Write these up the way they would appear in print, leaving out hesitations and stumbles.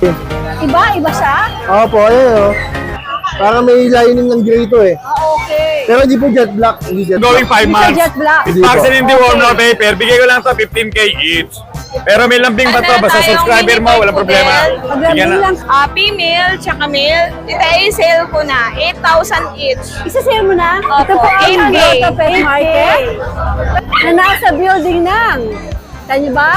Iba siya? Opo, ayun oh. Parang may lining ng gray ito eh. Okay. Pero hindi po jet black. Hindi jet Going black. 5 Hindi siya months. jet black. Hindi Vaccine po. hindi warm no paper. Bigay ko lang to 15K each. Pero may lambing ba to? Basta subscriber mo, walang problema. Bigyan na. lang. Female tsaka male. Ito ay sale ko na. 8,000 each. Isa-sale mo na? Opo, Ito po ang 8K. Grotto Pet Market na nasa building ng, saan niyo ba?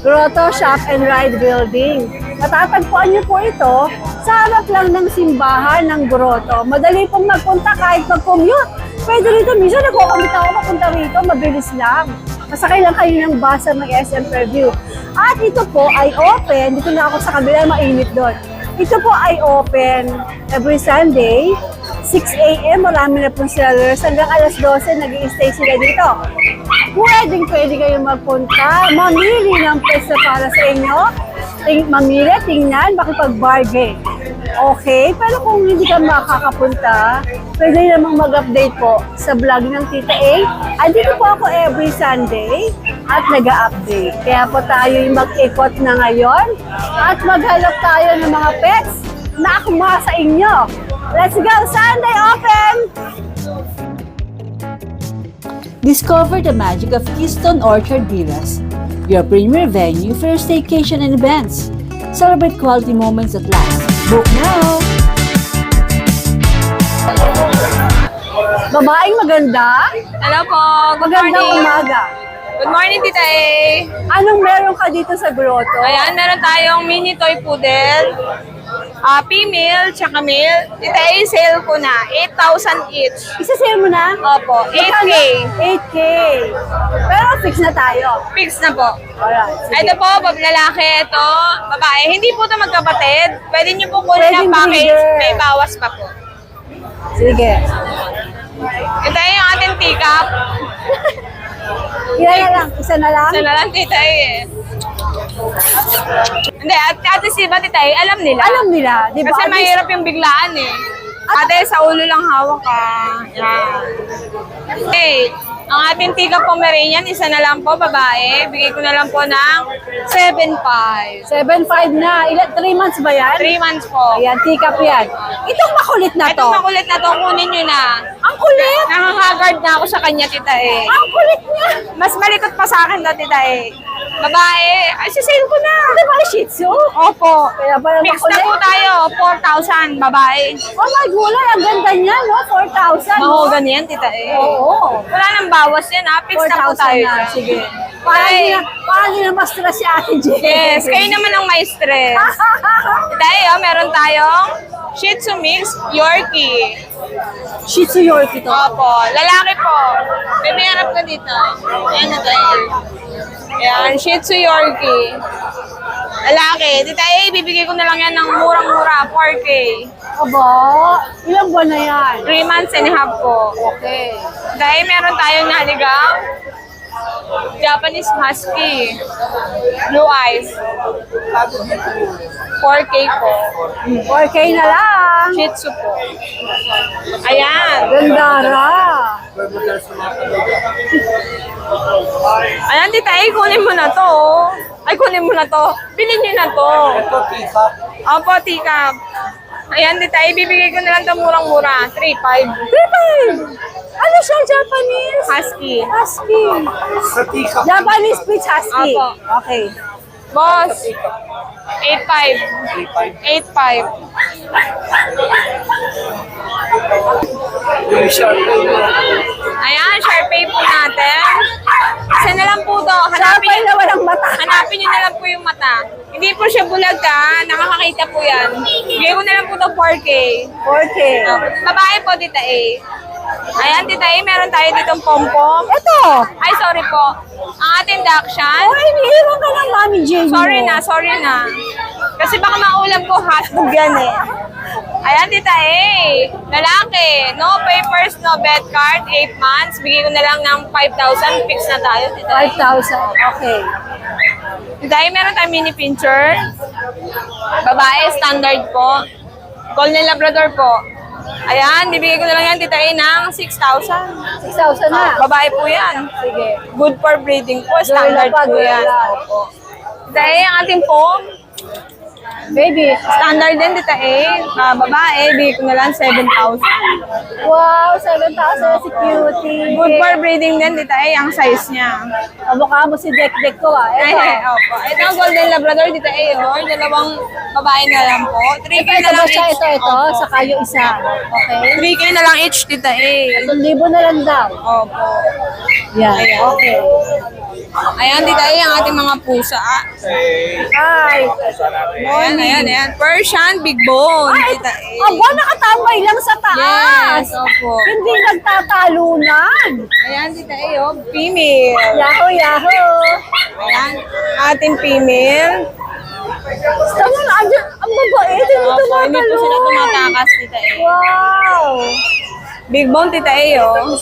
Grotto Shop and Ride Building. Matatagpuan niyo po ito sa harap lang ng simbahan ng Grotto. Madali pong magpunta kahit mag-commute. Pwede rito, minsan nagko-commute ako mapunta rito, mabilis lang. Masakay lang kayo ng bus ng SM Fairview. At ito po ay open, dito na ako sa kabila, mainit doon. Ito po ay open every Sunday, 6 a.m. Marami na pong sellers. Hanggang alas 12, nag-i-stay sila dito. Pwede kayong magpunta, mamili ng pwesto para sa inyo. Mamili, tingnan, makipag-bargain. Okay, pero kung hindi ka makakapunta, pwede namang mag-update po sa vlog ng Tita A. Andito po ako every Sunday at nag-update. Kaya po tayo yung mag-ikot na ngayon at maghanap tayo ng mga pets na akuma sa inyo. Let's go! Sunday open! Discover the magic of Keystone Orchard Villas, your premier venue for your staycation and events. Celebrate quality moments that last. Book now! Babaeng maganda, Hello po. Good magandang morning. umaga. Good morning, Tita A. Anong meron ka dito sa grotto? Ayan, meron tayong mini toy poodle. Female tsaka male. Tita A, sale ko na. 8,000 each. Isa-sale mo na? Opo, 8K. 8K. Pero fix na tayo. Fix na po. Alright, sige. Ito po, lalaki, ito, babae. Hindi po ito magkapatid. Pwede niyo po kunin ang Pwedeng package. breeder. May bawas pa po. Sige. Ito yung ating teacup. Ilan na lang? Isa na lang? Isa na lang, Tita A eh. Hindi, ate si ba, Tita A, alam nila. Alam nila, di ba? Kasi mahirap yung biglaan eh. Ate, sa ulo lang hawak ka. Yan. Okay. Ang ating tiga Pomeranian, isa na lang po, babae. Bigay ko na lang po ng 7,500. 7.5 na. 3 months ba yan? 3 months po. Ayan, tikap yan. Itong makulit na to. Itong makulit na to, kunin nyo na. Ang kulit! Nakaka-guard na ako sa kanya, Tita A. Ang kulit niya! Mas malikot pa sa akin to, Tita A. Babae, ay, sisale ko na. Di ba Shih Tzu? Opo. Kaya pala Fix na makulit. po tayo, 4,000, babae. Oh my gulay, ang ganda niya, no? 4,000. no? Mahogan yan, Tita A. Oo. Wala nang bawas yan, ha? Fix na po 4,000 tayo. na. dyan. Sige. Ay. Parang hindi na ma-stress si Ate Jen. Yes, kayo naman ang may stress. Tayo, meron tayong Shih Tzu Mix Yorkie. Shih Tzu Yorkie to. Opo, lalaki po. May harap ka dito. Ayan na tayo. Ayan, Shih Tzu Yorkie. Lalaki. Tita A, bibigay ko na lang yan ng murang-mura, 4K. Aba, ilang buwan na yan? 3 months and a half po. Okay. Dahil meron tayong naligaw. Japanese Husky. Blue eyes. 4K po. 4K na lang. Shih Tzu po. Ayan. Gandara. Ayan, Tita A, kunin mo na to. oh. Ay, kunin mo na to. Bilhin nyo na to. Ito, tita. Opo, Tika. Ayan, Tita A, bibigay ko na lang ito murang-mura. 3,500. 3,500. Ano siya, Japanese? Husky. Husky. Sa tika. Japanese Spitz Husky. Apo. Okay. Boss, 8,500. 8,500. Ayan, Sharpay po natin. Isa na lang po to. Sharpay na walang mata. Hanapin nyo na lang po yung mata. Hindi po siya bulag ha. Nakakakita po yan. Bigay ko na lang po to 4K. 4K. Babae po, Tita A. Ayan, Tita A, meron tayo ditong pom-pom. Ito. Ay, sorry po. Ang ating Dachshund. Oh, iniiwan ka ng Mami Jane mo. Sorry na. Kasi baka maulam ko hotdog yan eh. Ayan, Tita A. Lalaki. No papers, no bed card. 8 months. Bigay ko na lang ng 5,000. Fix na tayo, Tita A. 5,000. Okay. Tita A, meron tayong mini pincher. Babae, standard po. Golden Labrador po. Ayan, bibigay ko na lang yan, Tita A, ng 6,000. 6,000 na. Babae po yan. Sige. Good for breeding po. Standard Lola pa, po yan. Lola. Opo. Tita A, ang ating pom. Baby. Standard din, Tita A. Babae, bigay ko na lang 7,000. Wow, 7,000 si cutie. Good for breeding din, Tita A, ang size niya. Kamukha mo si Dek-Dek ko ah. Ay, Ito. opo. Ito ang Golden Labrador, Tita A. Oh. Dalawang babae na lang po. 3K Ito na ba lang siya? each. Ito. Opo. Saka yung isa. Okay. 3K na lang each, Tita A. 1,000 na lang daw. Opo. Yan. Ayan. Okay. Ayan, Tita A, ang ating mga pusa. Hi. Ayan. Persian, big bone, Ay, Tita A. aba, nakatambay lang sa taas. Yes, opo. Hindi nagtatalunan. Ayan, Tita A, oh, female. Yahoo, yahoo. Ayan, ating female. Tama na, ang babae. Hindi Opo, hindi po sila tumatalon. tumatakas, Tita A. Wow. Big bone, Tita A, oh.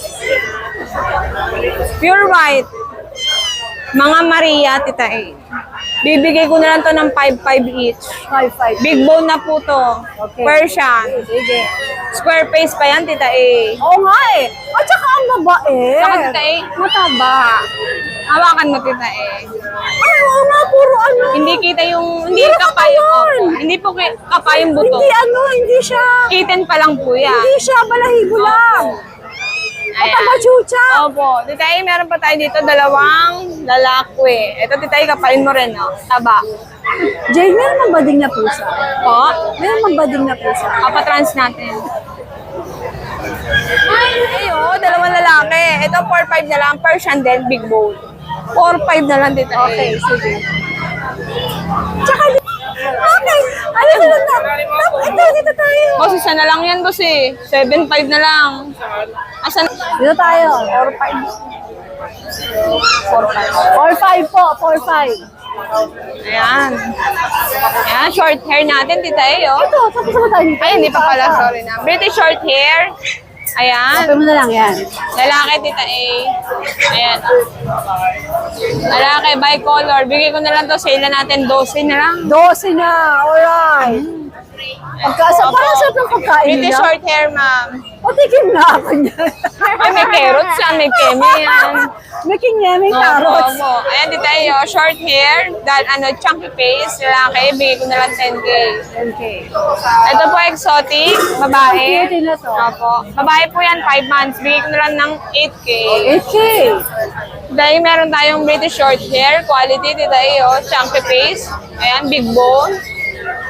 Pure white. Mga Maria, Tita A. Bibigay ko na lang to ng 5-5 each. 5-5. Big bone na po to. Okay. Persian. Sige. Square face pa yan, Tita A. Oo nga eh. At saka ang babae. Saka, Tita A, mataba. Hawakan mo, Tita A. Ay, oo nga, puro ano. Hindi kita yung, hindi Puro kapa yung, katawan. opo. Hindi po kapa yung buto. Hindi ano, hindi siya. Kitten pa lang po yan. Hindi siya, balahibo lang. Mataba chucha. Opo. Tita A, meron pa tayo dito dalawang lalaki. Ito, Tita A, kapain mo rin, no? Taba. Jay, meron mang bading na pusa. Po. Meron mang bading na pusa. Kapatrans natin. Ay, oh, dalawang lalaki. Ito, 4-5 na lang. Persian din, big bone. 4-5 na lang, Tita A. Okay, sige. Tsaka, okay. Ano na lang na? Ito, dito tayo. Boss, isa na lang yan, boss eh. 7-5 na lang. Asan? Dito tayo. 4-5 po, 4-5. Ayan. Ayan, short hair natin, Tita A, oh. Ito, tapos naman tayo dito. Ay, hindi pa pala, sorry na. British short hair. Ayan. Kapit mo na lang yan. Lalaki, Tita A. Ayan. Lalaki, bicolor. Bigay ko na lang to. Sale na natin. 12 na lang. 12 na, alright. Parang sarap ng pagkain British nila. short hair, ma'am. Patikim na ako niyan. Ay, may carrots yan. May keme yan. May kinyeming Opo, carrots. opo. Ayan, Tita A, oh. Short hair. Chunky face. Lalaki. Bigay ko na lang 10K. Okay. Ito po, exotic. Babae. Cute na to. Opo. Babae po yan, 5 months. Bigay ko na lang ng 8K. Okay. Dahil meron tayong British short hair, quality, Tita A, oh, chunky face. Ayan, big bone.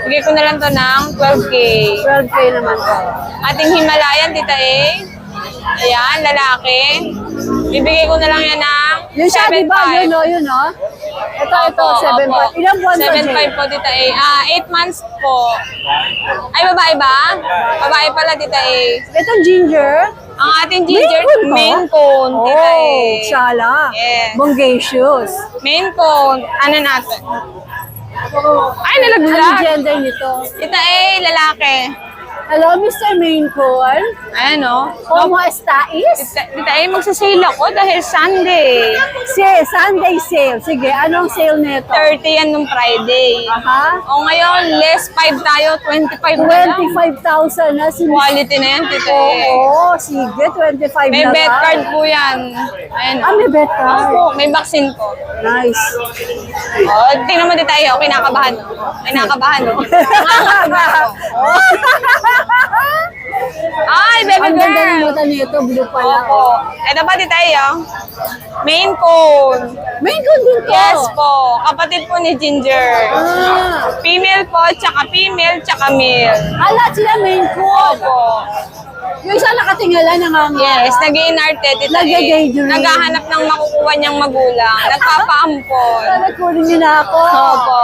Bigay ko na lang to ng 12K. 12K naman to. Ating Himalayan, Tita A. Ayan, lalaki. Bibigay ko na lang yan ng Yun siya, di ba? Yun, no, yun, no? Ito, 7.5. Ilang buwan to, Jay? 7.5 po, Tita A. 8 months po. Ay, babae ba? Babae pala, Tita A. Itong ginger. Ang ating ginger, Maine Coon ba? Maine Coon, Tita A. Oh, shala. Yes. Bongacious. Maine Coon, ano natin? Ay, Ano nalaglag. gender nito? Tita A, lalaki. Hello, Mr. Maine Coon. Ayan, no? ¿Cómo estáis? Tita A, magsasale ako dahil Sunday. Sunday sale. Sige, anong sale nito? 30 yan nung Friday. Aha. O ngayon, less 5 tayo, 25 na lang. 25,000 na si Quality na yan, Tita A. Oo, sige, 25 May na bet lang. card po yan. Ayan. Ah, may bet card. Opo, may vaccine po. Nice. O, tingnan mo, Tita A, kinakabahan. Kinakabahan, no? Ay, baby Ang ganda ng girl. mata nito, blue pala. Opo. Ito pa, Tita A, oh. Maine Coon. Maine Coon din to. Yes po. Kapatid po ni Ginger. Ah, Female po, tsaka female, tsaka male. lahat sila Maine Coon. Opo. Yung isa nakatingala na Yes, nag-iinarte, Tita A. Nag-daydream. Naghahanap ng makukuha niyang magulang. Nagpapaampon. Sana kunin niyo na ako. Opo.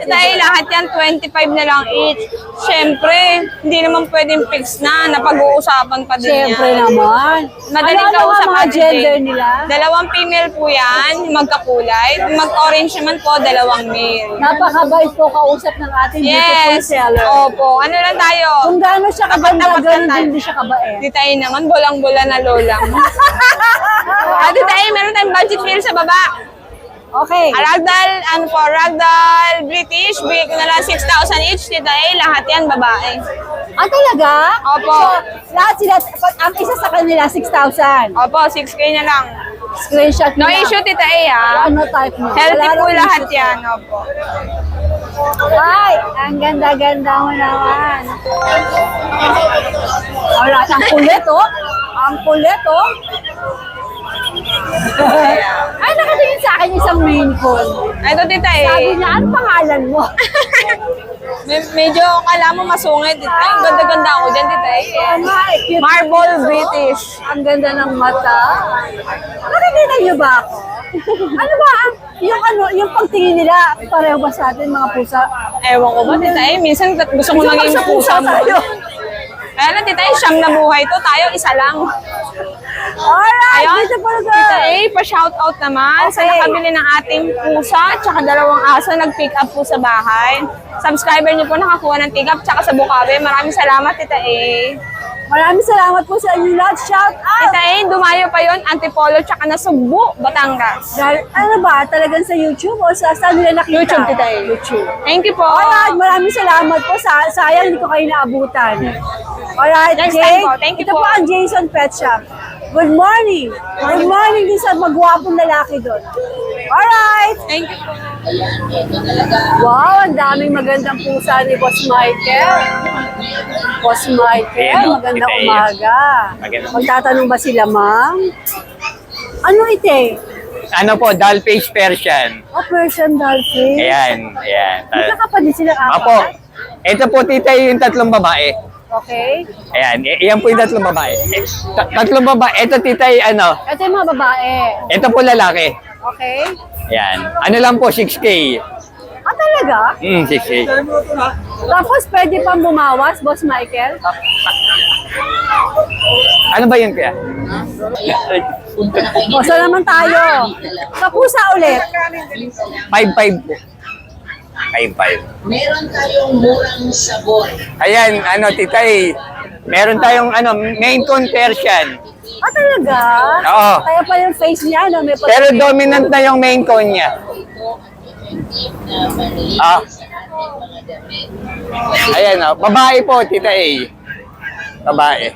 Dahil lahat yan, 25 na lang each. Siyempre, hindi naman pwedeng fix na. Napag-uusapan pa din Siyempre yan. naman. Madaling Ano kausap ang mga natin, gender Jane. nila? Dalawang female po yan, magkakulay. Mag-orange naman po, dalawang male. Napakabait po kausap ng ating beautiful Yes. seller. Opo. Ano lang tayo? Kung gaano siya kabanda, Tapat-tapat ganun lang din siya kabait. Di tayo naman, bolang-bola na lola. Di tayo, meron tayong budget meal sa baba. Okay. Ragdoll, ano po, Ragdoll, British, bigay ko na lang 6,000 each. Tita A, lahat yan, babae. Ah, talaga? Opo. So, lahat sila, ang isa sa kanila, 6,000. Opo, 6K na lang. Screenshot No nila. issue, Tita A, ha? Ano type mo? Healthy Wala po nang lahat issue. yan, opo. Ay, ang ganda-ganda mo naman. Alright, ang kulit, oh. Ang kulit, oh. Ay, nakatingin sa akin isang main call. Ito, tita eh. Sabi niya, ano pangalan mo? Medyo kala mo masungit. Ay, ang ganda-ganda ako dyan, tita eh. Tama, cute. Marble British. Ang ganda ng mata. Nakikita niyo ba ako? Ano ba? Yung pagtingin nila, pareho ba sa atin mga pusa? Ewan ko ba, tita eh. Minsan gusto ko maging Sa pusa mo. tayo. Kaya lang, tita eh, siyam na buhay to. Tayo, isa lang. Alright, Ayun, dito po na tita eh, pa-shoutout naman sa Okay. nakabili ng ating pusa tsaka 2 aso nag-pick up po sa bahay. Subscriber niyo po nakakuha ng pick up tsaka sa Bukawi. Maraming salamat, tita eh. Maraming salamat po sa inyo lahat. Shout out! Tita eh, dumayo pa yon Antipolo tsaka Nasugbu, Batangas. Dahil, ano ba, talagang sa YouTube o saan nila nakita? YouTube, tita eh. YouTube. Thank you po. Alright, maraming salamat po. Sayang hindi ko kayo naabutan. Alright, Next Jay. time po. Thank you Ito po. po ang Jason Pet Shop. Good morning. Good morning din sa magwapong lalaki doon. Alright. Thank you po. Wow, ang daming magandang pusa ni Boss Michael. Boss Michael, Ayun, magandang ito eh. umaga. Magandang- Magtatanong ba sila, ma'am? Ano ite? Ano po, doll-face Persian. Oh, Persian dolphin. Ayan, ayan. Magkakapatid sila apat? Apo, ito po tita yung 3 babae. Okay. Ayan, yan po yung 3 babae. 3 babae, ito tita yung ano, Ito yung mga babae. ito po lalaki. Okay. Ayan, ano lang po, 6K. Ah, talaga? 6K. Tapos pwede pang bumawas, Boss Michael? Ano ba yun kaya? O, saan naman tayo? Sa pusa ulit. 5-5 po. 5-5. Meron tayong murang sabon. Ayan, ano tita meron tayong ano, main con Persian. Ah, talaga? Oo. Kaya pa yung face niya, no? May Pero dominant na yung main con niya. Na malinis Ah. sa ating mga damit. Ayan babae po tita Babae.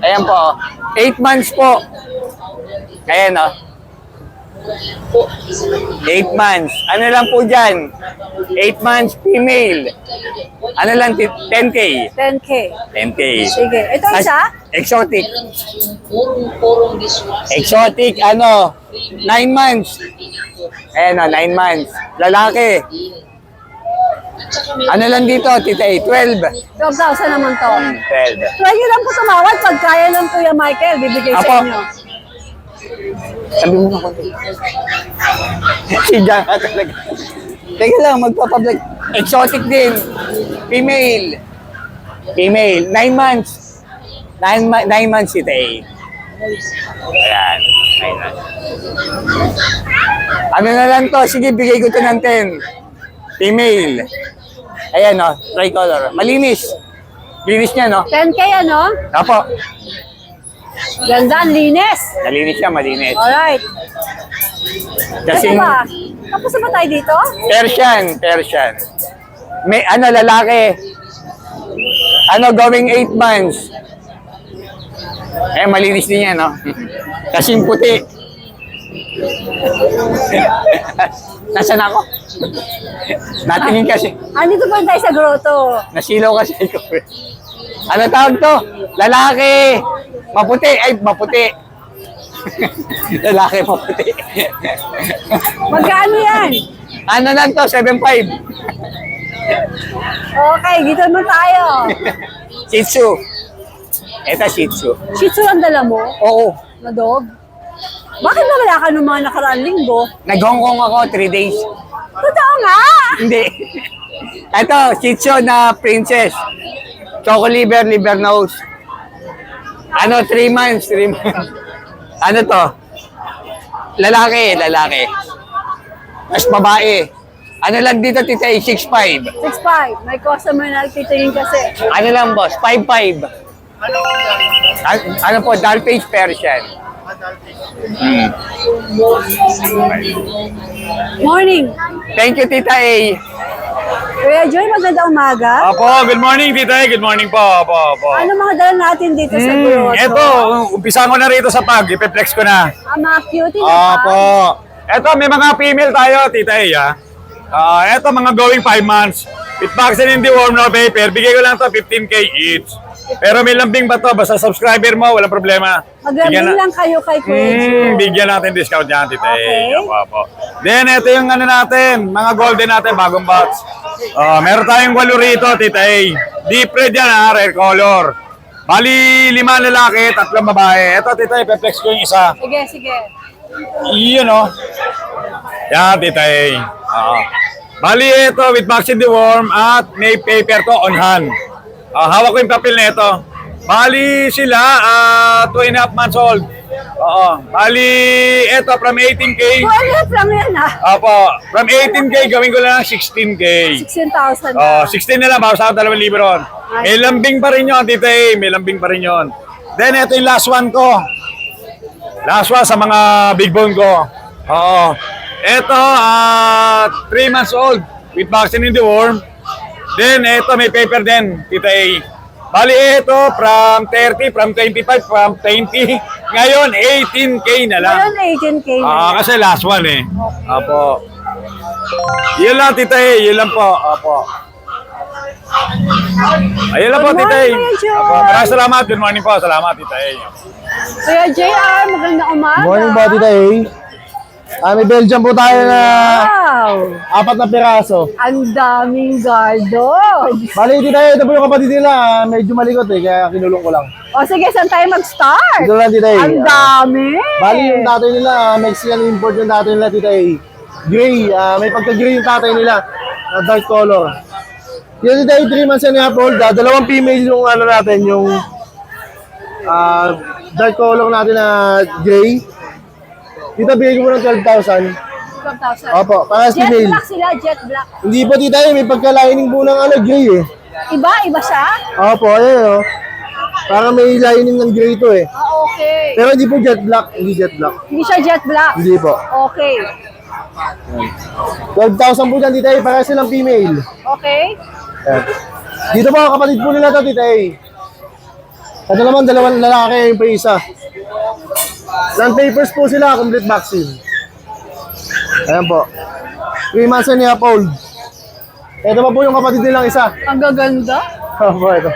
Ayan po, 8 months po. Ayan 8 months. Ano lang po dyan? 8 months female. Ano lang, 10K. 10K. 10K. Sige. Ito isa? Exotic. Meron tayong purong-purong dishwashing. Exotic, 9 months. Ayan 9 months. Lalaki. At saka meron Ano lang dito, tita 12. 12,000 naman to. 12. Try nyo lang po tumawad pag kaya ng Kuya Michael, bibigay Apo. sa inyo. Sabi mo na konti. Si Jan ka talaga. Teka lang, magpapablog. Exotic din. Female. Female. 9 months. 9 months si Tay. Ayan. 9 months. Ano na lang to? Sige, bigay ko to ng 10. Female. Ayan tricolor. Malinis. Linis niya 10K ano? Apo. Ganda, ang linis. Malinis siya, malinis. Alright. Kasi Ito ba? Tapos na ba tayo dito? Persian. May lalaki. Going 8 months. Malinis din yan, Kasing puti. Nasaan ako? Natingin kasi. Andito pa tayo sa grotto. Nasilaw kasi ko. Ano tawag to? Lalaki. Maputi. Ay, maputi. Lalaki, maputi. Magkano yan? Ano lang to? 7.5. Okay, dito naman tayo. Shih Tzu. Ito Shih Tzu. Shih Tzu ang dala mo? Oo. Na dog? Bakit ba wala ka nung mga nakaraang linggo? Nag-Hong Kong ako 3 days. Totoo nga! Hindi. Ito, Shih Tzu na princess. Choco liver nose. 3 months. Ano to? Lalaki. Tapos babae. Ano lang dito, tita, 6'5". 6'5". May customer na titingin kasi. Ano lang, boss? 5'5". Ano po, doll-face Persian. Morning! Thank you, Tita A. Kuya Joy, maganda umaga. Opo, good morning, Tita A. Good morning po. Opo. Ano mga dala natin dito sa grotto? Eto, umpisa ko na rito sa pag. Ipeflex ko na. Ang mga cutie na Opo. Eto, may mga female tayo, Tita A. Eto mga going 5 months. With vaccine and deworm, no paper. Bigay ko lang to 15K each. Pero may lambing ba to? Basta subscriber mo, walang problema. Maglambing lang kayo kay Kuya Joe. Bigyan natin discount yan, tita. Okay. Opo. Then, ito yung ano natin, mga golden natin, bagong batch. Meron tayong 8 rito, tita. Deep red yan, ha, rare color. Bali, 5 lalaki, 3 babae. Ito, tita, ipeplex ko yung isa. Sige. Iyon, no? Yan, tita. Bali, ito, with vaccine deworm at may paper to on hand. Hawak ko yung papel na ito. Bali sila, 2.5 months old. Bali, ito, from 18K. 12 lang yan Opo, from 18K, gawin ko lang 16K. 16,000 16 na lang, bawas ako 2,000 ron. May lambing pa rin yun, tita. May lambing pa rin yun. Then, ito yung last one ko. Last one sa mga big bone ko. Ito, 3 months old with vaccine in the worm. Then, ito may paper din, tita. Bali, ito from 30, from 25, from 20. Ngayon, 18K na lang. Ngayon 18K Kasi last one Apo. Yun lang, tita. Yun lang po. Apo. Ayun lang po, Good tita. morning, Kuya Joe. Apo. Maraming salamat. Good morning po. Salamat, tita. Kuya JR, magandang umaga. Morning po, Tita A. May Belgium po tayo na Wow! 4 na piraso. Ang daming gardo. Bali, Tita A, ito po yung kapatid nila. Medyo malikot kaya kinulong ko lang. O sige, saan tayo mag-start? Ito lang, Tita A. Ang dami. Bali, yung tatay nila, Mexican import yung tatay nila, Tita A. Gray, may pagka-gray yung tatay nila. Dark color. Dito, Tita A, 3 months and a half old. 2 female yung ano natin, yung dark color natin na gray. Dito, bigay ko mo ng 12,000. 12,000. Opo, para sa Jet female. black sila, jet black. Hindi po, Tita A, may pagka-lining po ng ano, gray Iba siya? Opo, ayun Parang may lining ng gray to Okay. Pero hindi po jet black, hindi jet black. Hindi siya jet black. Hindi po. Okay. 12,000 po dyan, Tita A, para silang female. Okay. Ayan. Dito po, kapatid po nila to, Tita A. Ito naman, 2 lalaki, yung pa isa. Non-papers po sila, complete vaccine. Ayan po. 3 months and a half old. Ito pa po yung kapatid nilang isa. Ang gaganda. Opo, ito.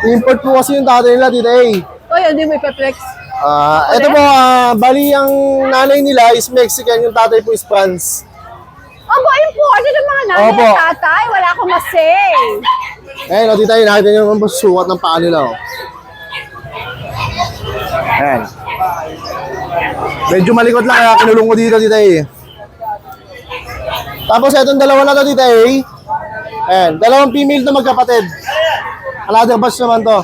Import po kasi yung tatay nila, Tita A. O yun, di may perplex. Ito po, bali ang nanay nila is Mexican, yung tatay po is France. Aba, important yung mga nanay Opo. at tatay. Wala akong masay. Ayan, o Tita A, nakita nyo naman po sukat ng paa nila. Ayan. Medyo malikot lang, kaya kinulong ko dito, Tita A. Tapos itong 2 na to, Tita A. Ayan, 2 female to magkapatid. Another batch naman to.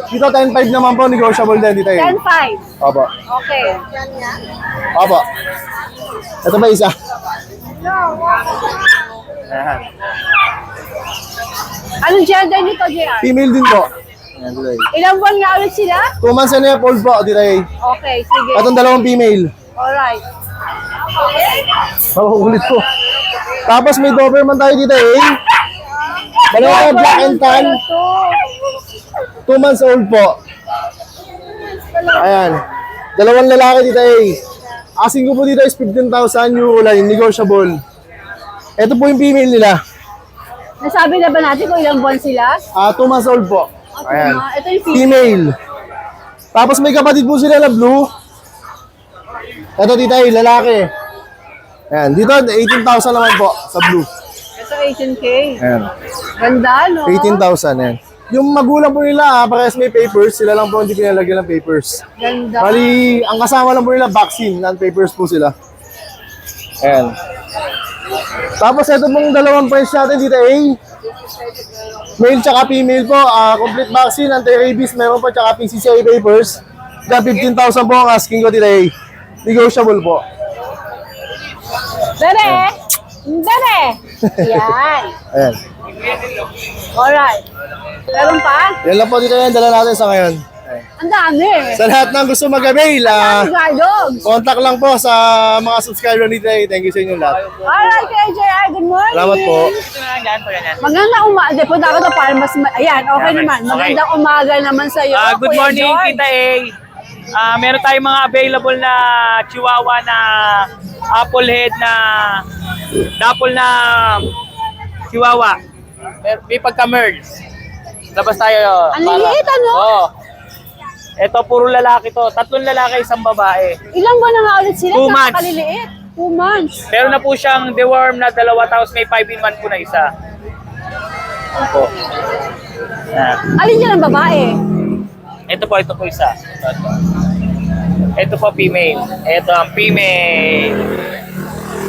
Dito 10-5 naman po, negotiable din, Tita A. 10-5. Opo. Okay. Opo. Ito ba isa? Ayan. Anong gender nito, JR? Female din po. Ayan, Tita A. Ilang buwan nga ulit sila? 2 months and a half old po, Tita A. Okay, sige. Itong 2 female. Alright. Makukulit po. Tapos may Doberman tayo dito Dalawa black and tan. 2 months old po. Ayan. 2 lalaki dito Asking ko po dito is 15,000 euro line, negotiable. Ito po yung female nila. Nasabi na ba natin kung ilang buwan sila? 2 months old po. Ayan. Ito yung female. Female. Tapos may kapatid po sila na blue. Ito dito lalaki. Ayan. Dito 18,000 naman po sa blue. Ito 18K. Ayan. Ganda, no? 18,000 yan. Yung magulang po nila, parehas may papers, sila lang po hindi pinalagyan ng papers. Ganda. Bali, ang kasama lang po nila, vaccine, non-papers po sila. Ayan. Tapos ito pong 2 price natin dito male tsaka female po, complete vaccine, anti-rabies, meron po tsaka PCCI papers. Diyan 15,000 po ang asking ko dito negotiable po. Dere! Dere! Yan. Ayan. Alright. Meron pa? Yan lang po dito dala natin sa ngayon. Ang dami. Sa lahat ng gusto mag-avail, Ang dogs. contact lang po sa mga subscriber nito. Thank you sa inyo lahat. Alright, kaya JR, good morning. Salamat po. Magandang umaga. Di, punta ako to para mas... Ayan, okay naman. Magandang umaga naman sa'yo. Good Kuya morning, George. Tita A. Meron tayong mga available na Chihuahua na apple head na Dapol na Chihuahua. May pagka-merge. Labas tayo. Ang liliit, ano? Oo. Ito, puro lalaki to. 3 lalaki, 1 babae. Ilang buwan na nga ulit sila? 2 months. Napakaliliit. 2 months. Meron na po siyang deworm na 2, tapos may 5-in-1 po na isa. Opo. Alin yan ang babae? Ito po isa. Ito po female. Ito ang female.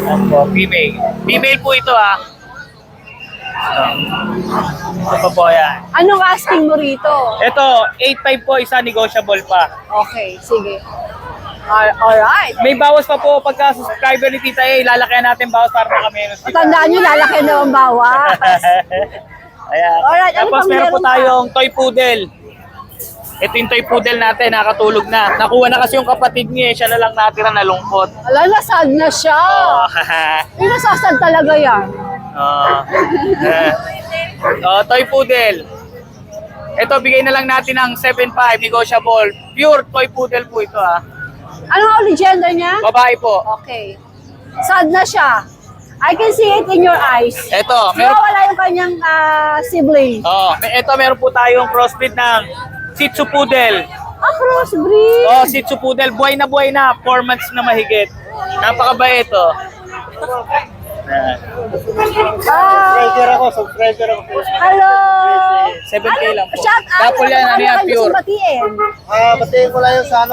Ito po, female. Female po ito Ito po yan. Anong asking mo rito? Ito, 8.5 po, isa negotiable pa. Okay, sige. Alright. May bawas pa po pagka subscriber ni Tita A, lalakyan natin bawas para makamenos. Tandaan nyo, lalaki na ang bawas. Ayan. Alright, ano Tapos pang meron po meron pa? tayong toy poodle. Ito yung toy poodle natin, nakatulog na. Nakuha na kasi yung kapatid niya, siya na lang natira na lungkot. Wala, nasad na siya. Yung nasasad talaga yan. Toy poodle. Ito, bigay na lang natin ng 7.5, negotiable. Pure toy poodle po ito Anong ulit gender niya? Babae po. Okay. Sad na siya. I can see it in your eyes. Ito, meron Wala yung kanyang sibling. ito meron po tayong crossbreed ng Shih Tzu Poodle. Crossbreed. Shih Tzu Poodle, buhay na 4 months na mahigit. Napakabait Subscriber ako. Hello. 7K lang po. Shout out. Dapol yan, ano yan, pure. Batiin. Batiin ko lang yung sa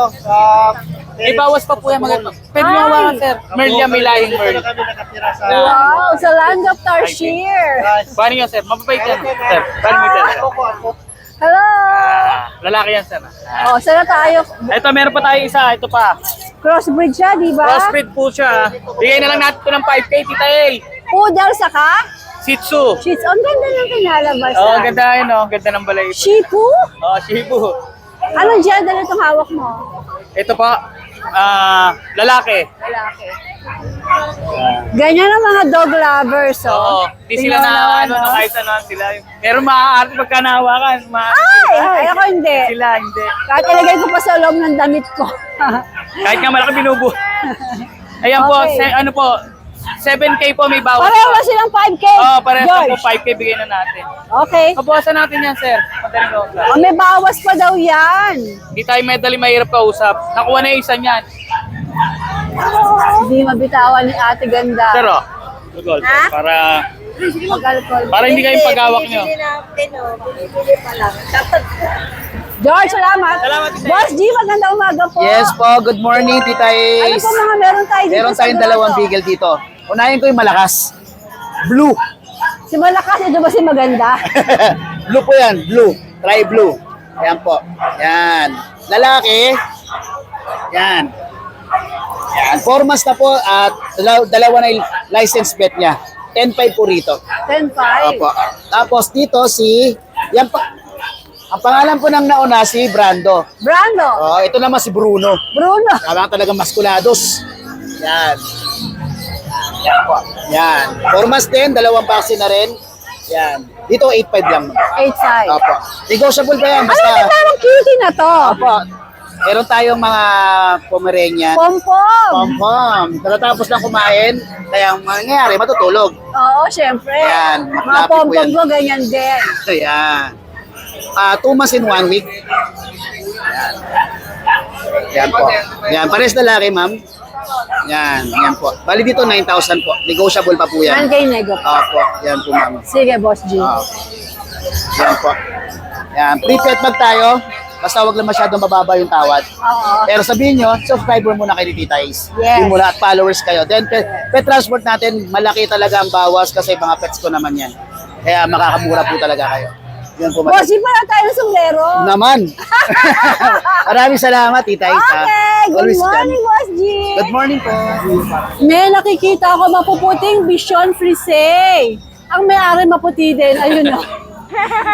May bawas pa po yan mga. Pwede nyo hawakan, sir. Merl yan, may lahing Merl. kami nakatira sa... Wow, sa land of Tarshir. Paano yun, sir? Mababait yan, sir. Paano mo yan, sir? Hello. Lalaki yan, sir. Sana tayo. Ito, meron pa tayo isa. Ito pa. Crossbreed siya, di ba? Crossbreed po siya. Bigay na lang natin ito ng 5K, Tita A. Poodle saka? Shih Tzu. Shih Tzu. Ang ganda ng kinalabas. Ganda yun, ganda ng balay. Shih Tzu? Shih Tzu. Anong gender itong hawak mo? Ito pa, lalaki. Lalaki. Ganyan ang mga dog lovers, Di sila Tingnan na, kahit ano sila. Pero maaarte pagka nahawakan. Ay, ako hindi. Sila, hindi. Kahit ilagay ko pa sa loob ng damit ko. Kahit nga malaki binubu. Ayan po, Okay. ano po, 7K po may bawas. Pareho ba silang 5K? Parehas na po, George? 5K bigay na natin. Okay. Kabawasan natin yan, sir. Madaling kausap. May bawas pa daw yan. Hindi tayo medali mahirap kausap. Nakuha na yung isa niyan. Hindi mabitawan ni ate ganda. Sir, Tugol, para Mag-alcohol. hindi kayong paghawak nyo. George, salamat. Salamat, Tita. Boss G, maganda umaga po. Yes po, good morning Tita Ano Ace. po mga meron tayo dito Meron sa tayong grotto? 2 bigel dito. Unahin ko yung malakas. Blue. Si Malakas, ito ba si Maganda? Blue po yan, blue. Try blue. Ayan po. Yan. Lalaki. Yan. Yan. 4 months na po at dalawa na yung license plate niya. 10.5 po rito. 10-5. Opo. Tapos dito yan pa, ang pangalan po ng nauna si Brando. Brando. Ito naman si Bruno. Bruno. Tama talagang maskulados. Yan. Yan po. Yan. 4 months din, 2 vaccine na rin. Yan. Dito 8.5 lang. 8-5. Opo. Negotiable pa yan. Ano Basta, yung parang cutie na to? opo. Meron tayong mga Pomeranian. Pom-pom. Pom-pom. Pagkatapos lang kumain, kaya ang mangyayari, matutulog. Oo, syempre. Yan, Mga maklapi po pom-pom yan. ko, ganyan din. Ayan. 2 months in 1 week. Yan po. Yan, pares lalaki, ma'am. Yan, yan po. Bali dito 9,000 po. Negotiable pa po yan. 1K nego. Opo, yan po, ma'am. Sige, Boss G. Yan po. Yan, pre-pet bag tayo. Basta wag lang masyadong bababa yung tawad. Oo. Pero sabihin nyo, subscriber muna kay Tita Ace. Yes. Yun muna at followers kayo. Then pet transport natin, malaki talaga ang bawas kasi mga pets ko naman yan. Kaya makakamura po talaga kayo. Yan po. Boss G, pala tayo ng sombrero. Naman. Maraming salamat, Tita Ace. Okay, good Always morning, Boss G. Good morning po. May nakikita ako mapuputing Vision Frise. Ang may-ari maputi din. Ayun na.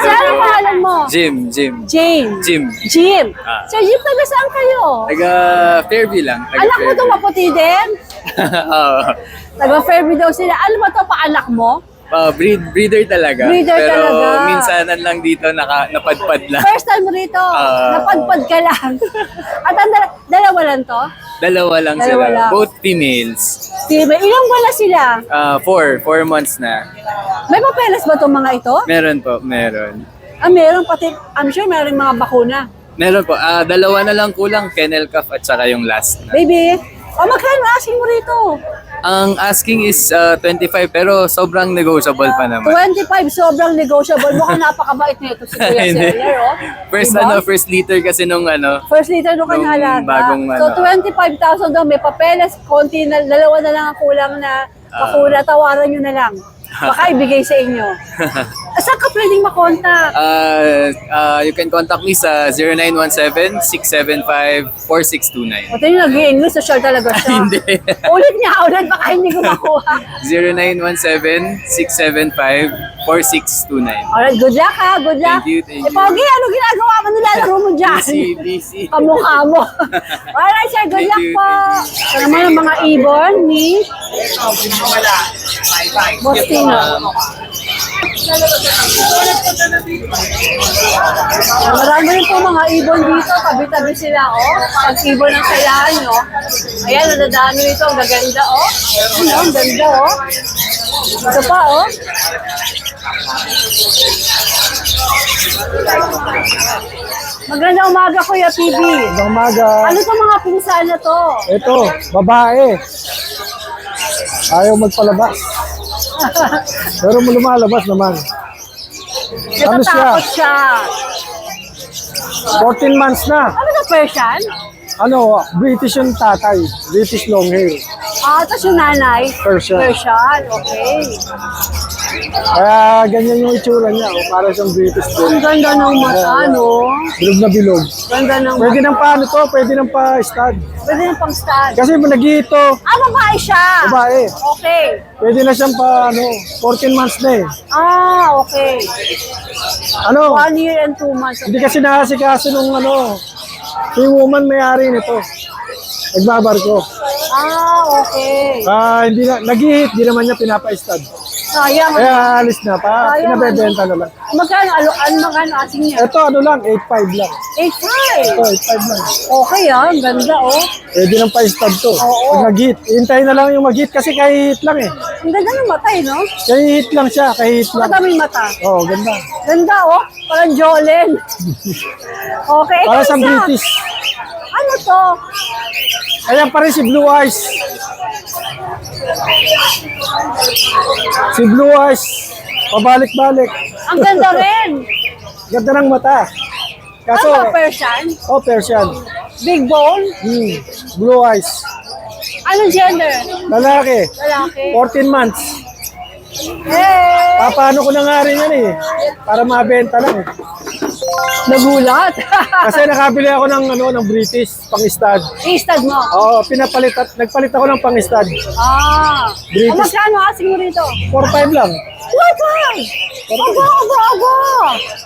Saan ang pangalan mo? Jim. James. Jim. Jim. Sir Jim, taga saan kayo? Taga Fairview lang. Anak mo to maputi din? Oo. Taga Fairview daw sila. Ano ba to, paanak mo? Breeder talaga. Breeder Pero talaga. minsanan lang dito napadpad lang. First time mo rito. Ah. Napadpad ka lang. At ang dalawa Dalawa lang to? Dalawa lang Dalawa sila. lang. Both females. Diba? Ilang wala sila? 4 months na. May papeles ba itong mga ito? Meron po, meron. Meron pati, I'm sure meron mga bakuna. Meron po. Dalawa na lang kulang, kennel cuff at saka yung last na. Baby, magkano asking mo rito? Ang asking is 25 pero sobrang negotiable pa naman. 25, sobrang negotiable. Mukhang napakabait nito si Kuya Hindi. Seller, oh. First Diba? first liter kasi nung First liter nung kanya Nung alaga. bagong So, ano. 25,000 daw. May papeles, konti na, dalawa na lang ang kulang na bakuna. Tawaran nyo na lang. Baka ibigay sa inyo. Saan ka pwedeng makontak? You can contact me sa 0917-675-4629. O, tayo nag-i-English. Social talaga siya. Hindi. Ulit niya, ulit. Baka hindi ko makuha. 0917-675-4629. Alright, good luck ha. Good luck. Thank you. Pogi, ano ginagawa mo? Nilalaro mo dyan? Busy. Kamukha mo. Alright, sir. Good luck you, po. Ito naman ang mga ibon ni Bostino. Marami rin po mga ibon dito. Tabi-tabi sila, oh. Pag ibon ang sayahan nyo. Ayan, nadadami rito. Ang gaganda, oh. Ano, ang ganda, oh. Ito pa, oh. Magandang umaga, Kuya PB. Magandang umaga. Ano itong mga pinsan na to? Ito, babae. Ayaw magpalabas. Pero lumalabas naman. Ano siya? Natatakot siya. 14 months na. Ano na Persian? Ano, British yung tatay. British long hair. Tapos yung nanay? Persian. Persian, okay. Kaya ganyan yung itsura niya. Oh, para siyang British Ang din. ganda ng mata, no? Bilog na bilog. Ganda ng Pwede mata. ng paano to? Pwede ng pa-stud. Pwede ng pang stud. Kasi nag-iito. Babae siya. Babae. Okay. Pwede na siyang pa, 14 months na eh. Okay. Ano? 1 year and 2 months. Hindi kasi nakasikaso nung yung woman may-ari nito. Nagbabarko. Okay. Hindi na, nag-hit, di naman niya pinapa-stud. Sayang. Kaya alis na pa, Sayang, pinabebenta na lang. Magkano asing niya? Ito lang, 8.5 lang. 8.5. Ito, 8.5 lang. Okay ang ganda, oh. Pwede ng pa-stud to. Oo. Pag nag-hit, hintayin na lang yung mag-hit kasi kahit hit lang eh. Ang ganda ng mata, no? Kahit hit lang siya, kahit hit lang. Mata may mata. Oo, ganda. Ganda, oh. Parang Jolene. Okay. Para ito sa isa. British. Ano to? Ayan pa rin si Blue Eyes. Si Blue Eyes, pabalik-balik. Ang ganda rin. Ganda ng mata. Kaso, Ano ba, Persian? Persian. Big bone? Blue Eyes. Anong gender? Lalaki. Lalaki. 14 months. Hey! Papaano ko na nga rin yan eh. Para mabenta lang eh. Nagulat. Kasi nakabili ako ng British pang-stud. I-stud mo. Oo, nagpalit ako ng pang-stud. British. Magkano asing mo rito? 4.5 lang. What? Aba.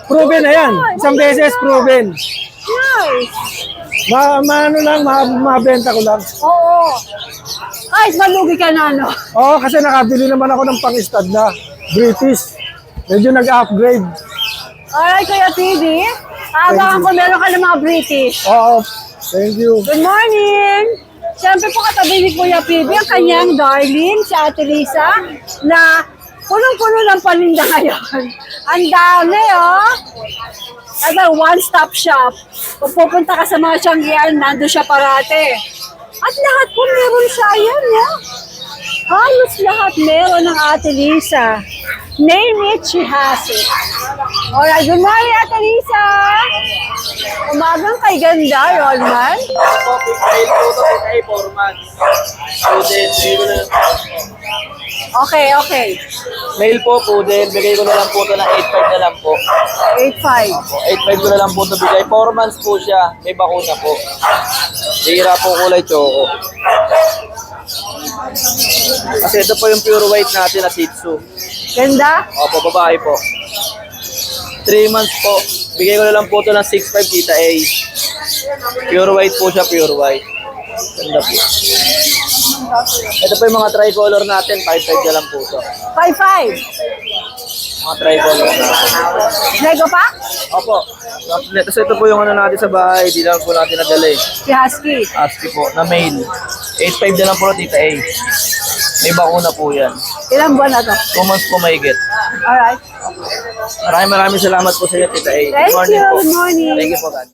Proven na yan. Isang beses proven. Nice. Mabenta ko lang. Oo. Kahit malugi ka na, no? Oo, kasi nakabili naman ako ng pang-stud na British. Medyo nag-upgrade. Alright, Kuya PB. Abangan ko meron ka ng mga British. Oo, thank you. Good morning! Siyempre po katabi ni Kuya PB ang kanyang darling, si Ate Lisa, na punong-puno ng paninda ngayon. Ang dami, oh! At one-stop shop. Kung pupunta ka sa mga Tianggian, nandun siya parate. At lahat po meron siya. Ayan, no? Halos lahat meron ng Ate Lisa. Name it, she has it. Alright, good morning, Ate Lisa! Umagang kay ganda, Rolman. Okay. Mail po, poodle. Bigay ko na lang po ito na 8.5 na lang po. 8.5. 8.5 ko na lang po ito bigay. 4 months po siya. May bakuna po. Hira po kulay choco. Kasi ito po yung pure white natin na Shih Tzu. Ganda? Opo, babae po. 3 months po. Bigay ko na lang po ito ng 6.5 kita A. Pure white po siya, pure white. Ganda po. Ito po yung mga tricolor natin. 5.5 na lang po ito. 5.5. Mga tribal. Lego pa? Opo. Tapos ito po yung ano natin sa bahay. Di lang po natin nadala eh. Si Husky. Husky po, na male. 8.5 na lang po, Tita A. May bakuna po yan. Ilang buwan na to? 2 months po mahigit. Alright. Maraming salamat po sa inyo, Tita A. Thank you. Good morning. Thank you po, God.